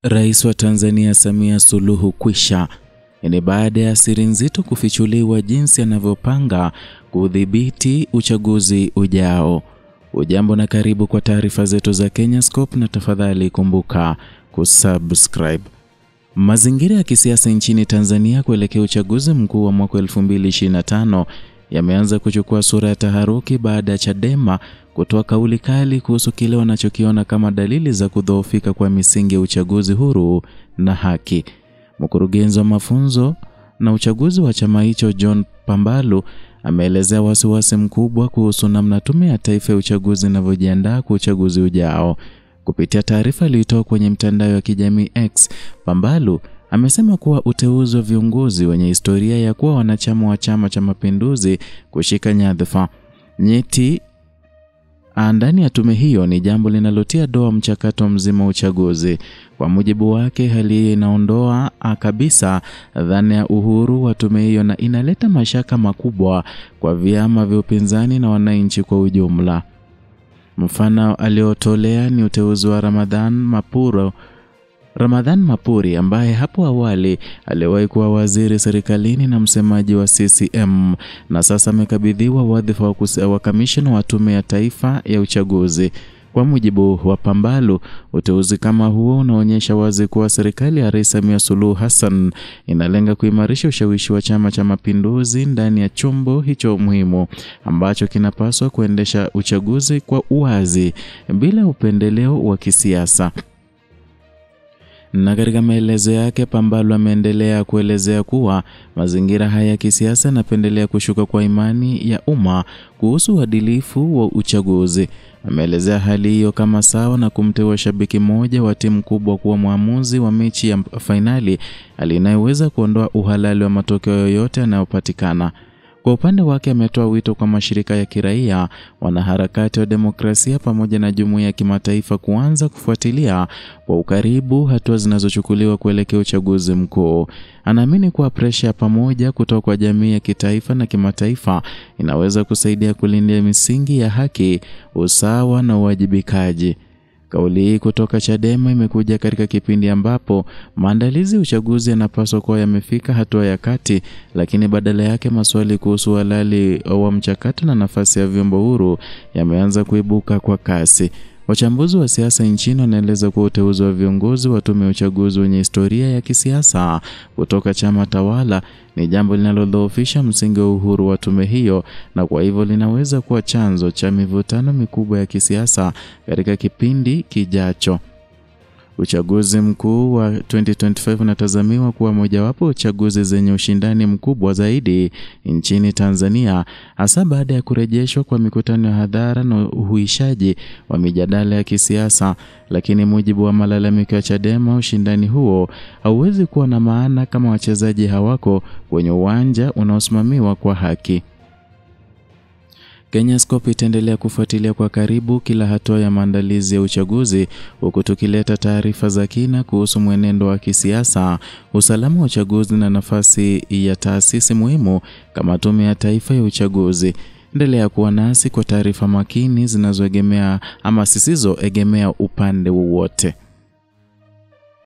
Rais wa Tanzania Samia Suluhu kwisha. Ni baada ya siri nzito kufichuliwa jinsi anavyopanga kudhibiti uchaguzi ujao. Ujambo na karibu kwa taarifa zetu za Kenyascope, na tafadhali kumbuka kusubscribe. Mazingira ya kisiasa nchini Tanzania kuelekea uchaguzi mkuu wa mwaka 2025 yameanza kuchukua sura ya taharuki baada ya Chadema kutoa kauli kali kuhusu kile wanachokiona kama dalili za kudhoofika kwa misingi ya uchaguzi huru na haki. Mkurugenzi wa mafunzo na uchaguzi wa chama hicho John Pambalu ameelezea wasiwasi mkubwa kuhusu namna Tume ya Taifa ya Uchaguzi inavyojiandaa kwa uchaguzi ujao. Kupitia taarifa iliyotoa kwenye mtandao wa kijamii X, Pambalu amesema kuwa uteuzi wa viongozi wenye historia ya kuwa wanachama wa Chama cha Mapinduzi kushika nyadhifa nyeti ndani ya tume hiyo ni jambo linalotia doa mchakato mzima wa uchaguzi. Kwa mujibu wake, hali hii inaondoa kabisa dhana ya uhuru wa tume hiyo na inaleta mashaka makubwa kwa vyama vya upinzani na wananchi kwa ujumla. Mfano aliotolea ni uteuzi wa Ramadhan Mapuri ambaye hapo awali aliwahi kuwa waziri serikalini na msemaji wa CCM na sasa amekabidhiwa wadhifa wa kamishna wa Tume ya Taifa ya Uchaguzi. Kwa mujibu wa Pambalu, uteuzi kama huo unaonyesha wazi kuwa serikali ya Rais Samia Suluhu Hassan inalenga kuimarisha ushawishi wa Chama cha Mapinduzi ndani ya chombo hicho muhimu ambacho kinapaswa kuendesha uchaguzi kwa uwazi bila upendeleo wa kisiasa. Na katika maelezo yake, Pambalu ameendelea kuelezea kuwa mazingira haya ya kisiasa yanapendelea kushuka kwa imani ya umma kuhusu uadilifu wa uchaguzi. Ameelezea hali hiyo kama sawa na kumteua shabiki mmoja wa timu kubwa kuwa mwamuzi wa mechi ya fainali aliyeweza kuondoa uhalali wa matokeo yoyote yanayopatikana. Kwa upande wake ametoa wito kwa mashirika ya kiraia, wanaharakati wa demokrasia pamoja na jumuiya ya kimataifa kuanza kufuatilia kwa ukaribu hatua zinazochukuliwa kuelekea uchaguzi mkuu. Anaamini kuwa presha ya pamoja kutoka kwa jamii ya kitaifa na kimataifa inaweza kusaidia kulinda misingi ya haki, usawa na uwajibikaji. Kauli hii kutoka Chadema imekuja katika kipindi ambapo maandalizi ya uchaguzi yanapaswa kuwa yamefika hatua ya kati, lakini badala yake maswali kuhusu halali wa mchakato na nafasi ya vyombo huru yameanza kuibuka kwa kasi. Wachambuzi wa siasa nchini wanaeleza kuwa uteuzi wa viongozi wa tume ya uchaguzi wenye historia ya kisiasa kutoka chama tawala ni jambo linalodhoofisha msingi wa uhuru wa tume hiyo, na kwa hivyo linaweza kuwa chanzo cha mivutano mikubwa ya kisiasa katika kipindi kijacho. Uchaguzi mkuu wa 2025 unatazamiwa kuwa mojawapo uchaguzi zenye ushindani mkubwa zaidi nchini Tanzania, hasa baada ya kurejeshwa kwa mikutano ya hadhara na uhuishaji wa mijadala ya kisiasa. Lakini mujibu wa malalamiko ya Chadema, ushindani huo hauwezi kuwa na maana kama wachezaji hawako kwenye uwanja unaosimamiwa kwa haki. Kenyascope itaendelea kufuatilia kwa karibu kila hatua ya maandalizi ya uchaguzi, huku tukileta taarifa za kina kuhusu mwenendo wa kisiasa, usalama wa uchaguzi na nafasi ya taasisi muhimu kama Tume ya Taifa ya Uchaguzi. Endelea kuwa nasi kwa taarifa makini zinazoegemea ama zisizoegemea upande wowote.